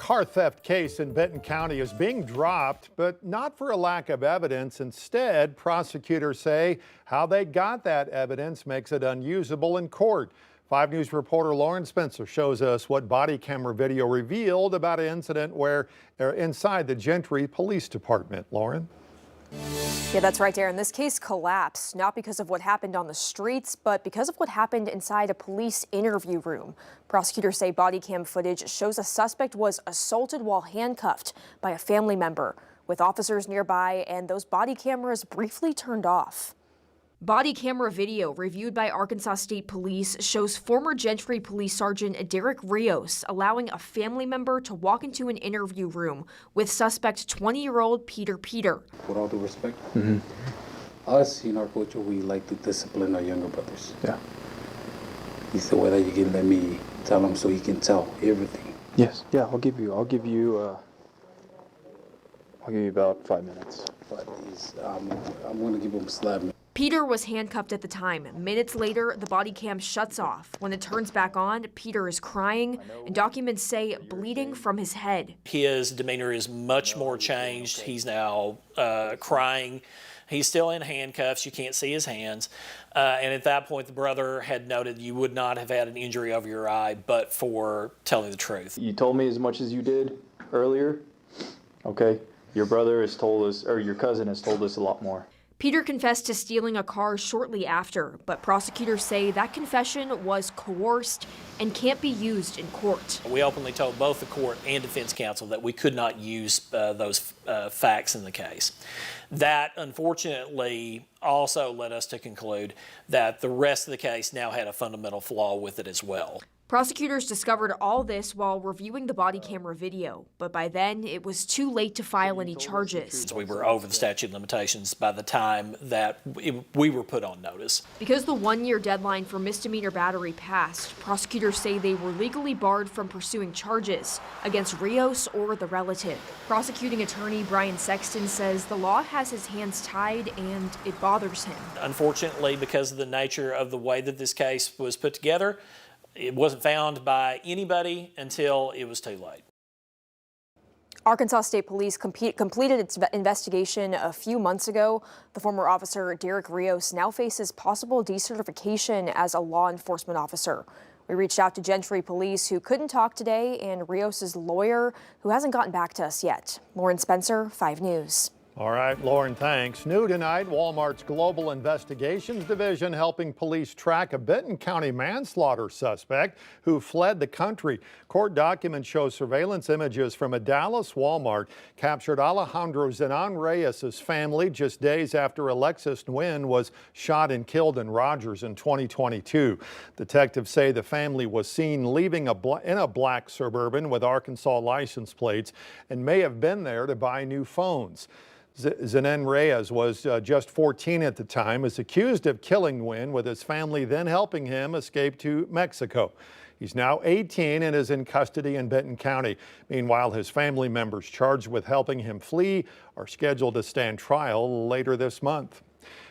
car theft case in Benton County is being dropped, but not for a lack of evidence. Instead, prosecutors say how they got that evidence makes it unusable in court. 5 News reporter Lauren Spencer shows us what body camera video revealed about an incident where inside the Gentry Police Department. Lauren? Yeah, that's right, Darren. This case collapsed not because of what happened on the streets, but because of what happened inside a police interview room. Prosecutors say body cam footage shows a suspect was assaulted while handcuffed by a family member, with officers nearby and those body cameras briefly turned off. Body camera video reviewed by Arkansas State Police shows former Gentry Police Sergeant Derek Rios allowing a family member to walk into an interview room with suspect 20-year-old Peter. With all due respect, us in our culture, we like to discipline our younger brothers. Yeah. He said, whether you can let me tell him so he can tell everything. Yes. Yeah, I'll give you about 5 minutes. But I'm going to give him a slap. Peter was handcuffed at the time. Minutes later, the body cam shuts off. When it turns back on, Peter is crying, and documents say bleeding from his head. His demeanor is much more changed. He's now crying. He's still in handcuffs. You can't see his hands. And at that point, the brother had noted you would not have had an injury over your eye but for telling the truth. You told me as much as you did earlier. Okay. Your brother has told us, or your cousin has told us a lot more. Peter confessed to stealing a car shortly after, but prosecutors say that confession was coerced and can't be used in court. We openly told both the court and defense counsel that we could not use those facts in the case. That, unfortunately, also led us to conclude that the rest of the case now had a fundamental flaw with it as well. Prosecutors discovered all this while reviewing the body camera video, but by then it was too late to file any charges. We were over the statute of limitations by the time that we were put on notice. Because the one-year deadline for misdemeanor battery passed, prosecutors say they were legally barred from pursuing charges against Rios or the relative. Prosecuting attorney Brian Sexton says the law has his hands tied and it bothers him. Unfortunately, because of the nature of the way that this case was put together, it wasn't found by anybody until it was too late. Arkansas State Police completed its investigation a few months ago. The former officer, Derek Rios, now faces possible decertification as a law enforcement officer. We reached out to Gentry Police, who couldn't talk today, and Rios' lawyer, who hasn't gotten back to us yet. Lauren Spencer, 5 News. All right, Lauren, thanks. New tonight, Walmart's Global Investigations Division helping police track a Benton County manslaughter suspect who fled the country. Court documents show surveillance images from a Dallas Walmart captured Alejandro Zenon Reyes' family just days after Alexis Nguyen was shot and killed in Rogers in 2022. Detectives say the family was seen leaving in a black Suburban with Arkansas license plates and may have been there to buy new phones. Zenon Reyes was just 14 at the time, is accused of killing Nguyen, with his family then helping him escape to Mexico. He's now 18 and is in custody in Benton County. Meanwhile, his family members charged with helping him flee are scheduled to stand trial later this month.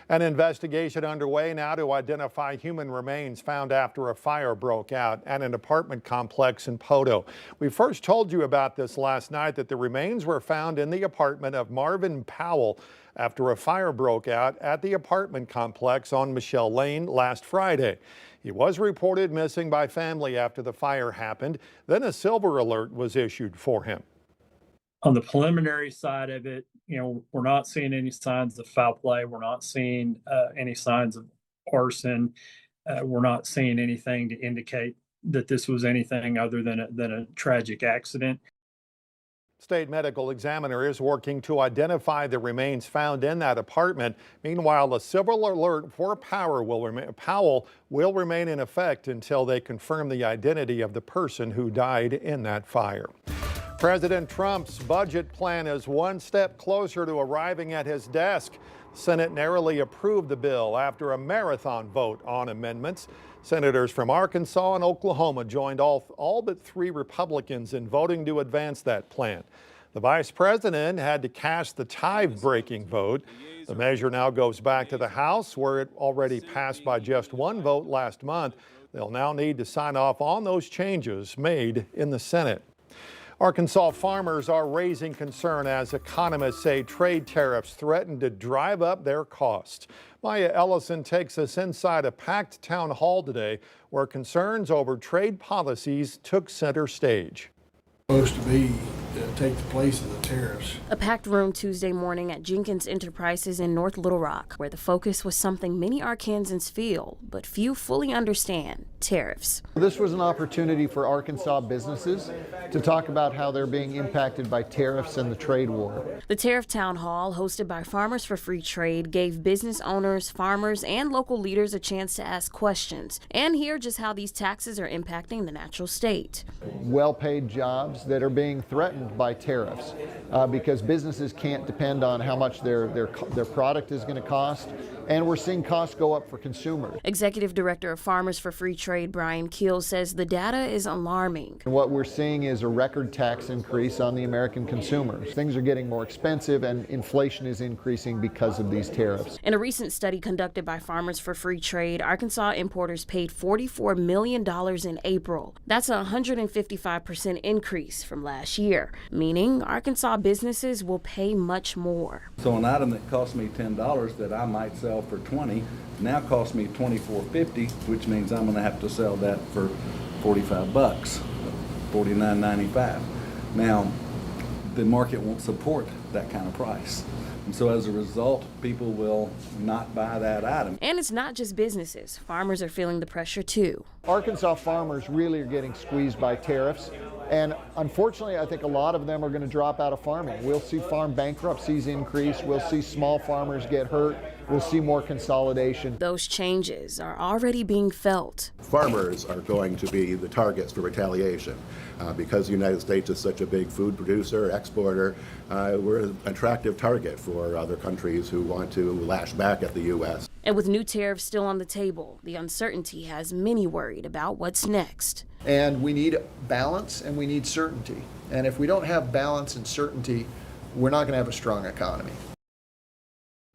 An investigation underway now to identify human remains found after a fire broke out at an apartment complex in Poto. We first told you about this last night, that the remains were found in the apartment of Marvin Powell after a fire broke out at the apartment complex on Michelle Lane last Friday. He was reported missing by family after the fire happened. Then a silver alert was issued for him. On the preliminary side of it, we're not seeing any signs of foul play. We're not seeing any signs of arson. We're not seeing anything to indicate that this was anything other than a tragic accident. State medical examiner is working to identify the remains found in that apartment. Meanwhile, a silver alert for Powell will remain in effect until they confirm the identity of the person who died in that fire. President Trump's budget plan is one step closer to arriving at his desk. The Senate narrowly approved the bill after a marathon vote on amendments. Senators from Arkansas and Oklahoma joined all but 3 Republicans in voting to advance that plan. The vice president had to cast the tie-breaking vote. The measure now goes back to the House, where it already passed by just 1 vote last month. They'll now need to sign off on those changes made in the Senate. Arkansas farmers are raising concern as economists say trade tariffs threaten to drive up their costs. Maya Ellison takes us inside a packed town hall today where concerns over trade policies took center stage. Supposed to be take the place of the tariffs. A packed room Tuesday morning at Jenkins Enterprises in North Little Rock, where the focus was something many Arkansans feel, but few fully understand: tariffs. This was an opportunity for Arkansas businesses to talk about how they're being impacted by tariffs and the trade war. The Tariff Town Hall, hosted by Farmers for Free Trade, gave business owners, farmers, and local leaders a chance to ask questions and hear just how these taxes are impacting the natural state. Well-paid jobs that are being threatened by tariffs because businesses can't depend on how much their product is going to cost, and we're seeing costs go up for consumers. Executive Director of Farmers for Free Trade, Brian Keel, says the data is alarming. And what we're seeing is a record tax increase on the American consumers. Things are getting more expensive and inflation is increasing because of these tariffs. In a recent study conducted by Farmers for Free Trade, Arkansas importers paid $44 million in April. That's a 155% increase from last year, meaning Arkansas businesses will pay much more. So an item that cost me $10 that I might sell for $20 now costs me $24.50, which means I'm going to have to sell that for $45, $49.95. Now, the market won't support that kind of price. And so as a result, people will not buy that item. And it's not just businesses. Farmers are feeling the pressure too. Arkansas farmers really are getting squeezed by tariffs. And unfortunately, I think a lot of them are going to drop out of farming. We'll see farm bankruptcies increase. We'll see small farmers get hurt. We'll see more consolidation. Those changes are already being felt. Farmers are going to be the targets for retaliation. Because the United States is such a big food producer, exporter, we're an attractive target for other countries who want to lash back at the U.S. And with new tariffs still on the table, the uncertainty has many worried about what's next. And we need balance and we need certainty. And if we don't have balance and certainty, we're not going to have a strong economy.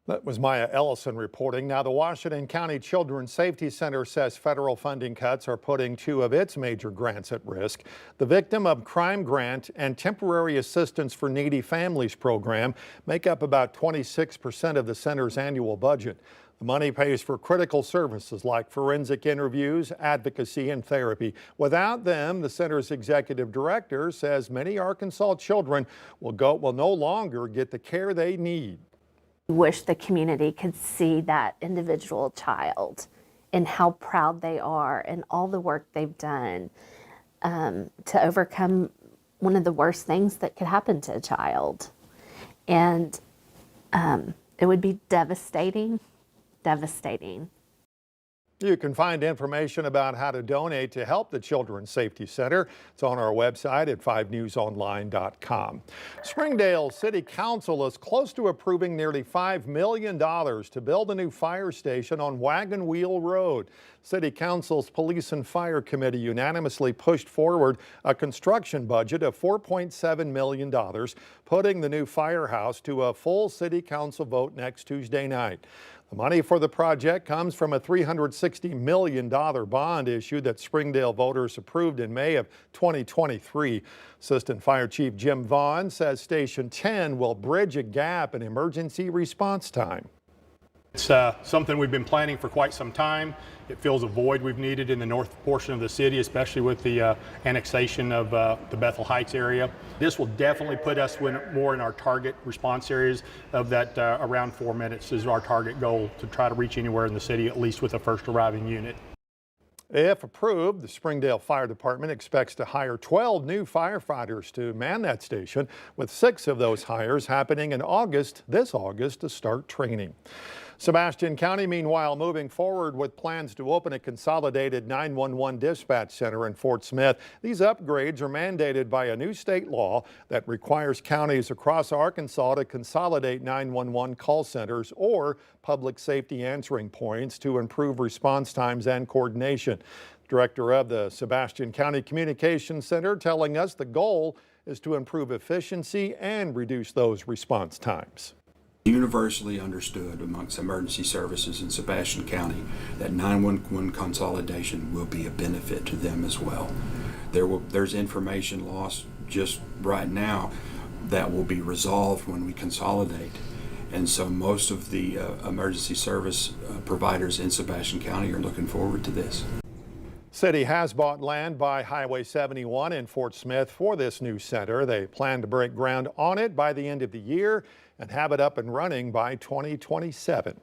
That was Maya Ellison reporting. Now, the Washington County Children's Safety Center says federal funding cuts are putting two of its major grants at risk. The Victim of Crime Grant and Temporary Assistance for Needy Families program make up about 26% of the center's annual budget. The money pays for critical services like forensic interviews, advocacy, and therapy. Without them, the center's executive director says many Arkansas children will no longer get the care they need. Wish the community could see that individual child and how proud they are and all the work they've done to overcome one of the worst things that could happen to a child. And it would be devastating. You can find information about how to donate to help the Children's Safety Center. It's on our website at 5newsonline.com. Springdale City Council is close to approving nearly $5 million to build a new fire station on Wagon Wheel Road. City Council's Police and Fire Committee unanimously pushed forward a construction budget of $4.7 million, putting the new firehouse to a full City Council vote next Tuesday night. The money for the project comes from a $360 million bond issue that Springdale voters approved in May of 2023. Assistant Fire Chief Jim Vaughn says Station 10 will bridge a gap in emergency response time. It's something we've been planning for quite some time. It fills a void we've needed in the north portion of the city, especially with the annexation of the Bethel Heights area. This will definitely put us more in our target response areas of that around 4 minutes is our target goal to try to reach anywhere in the city, at least with a first arriving unit. If approved, the Springdale Fire Department expects to hire 12 new firefighters to man that station, with 6 of those hires happening in this August to start training. Sebastian County, meanwhile, moving forward with plans to open a consolidated 911 dispatch center in Fort Smith. These upgrades are mandated by a new state law that requires counties across Arkansas to consolidate 911 call centers or public safety answering points to improve response times and coordination. Director of the Sebastian County Communications Center telling us the goal is to improve efficiency and reduce those response times. Universally understood amongst emergency services in Sebastian County that 911 consolidation will be a benefit to them as well. There's information loss just right now that will be resolved when we consolidate. And so most of the emergency service providers in Sebastian County are looking forward to this. City has bought land by Highway 71 in Fort Smith for this new center. They plan to break ground on it by the end of the year and have it up and running by 2027.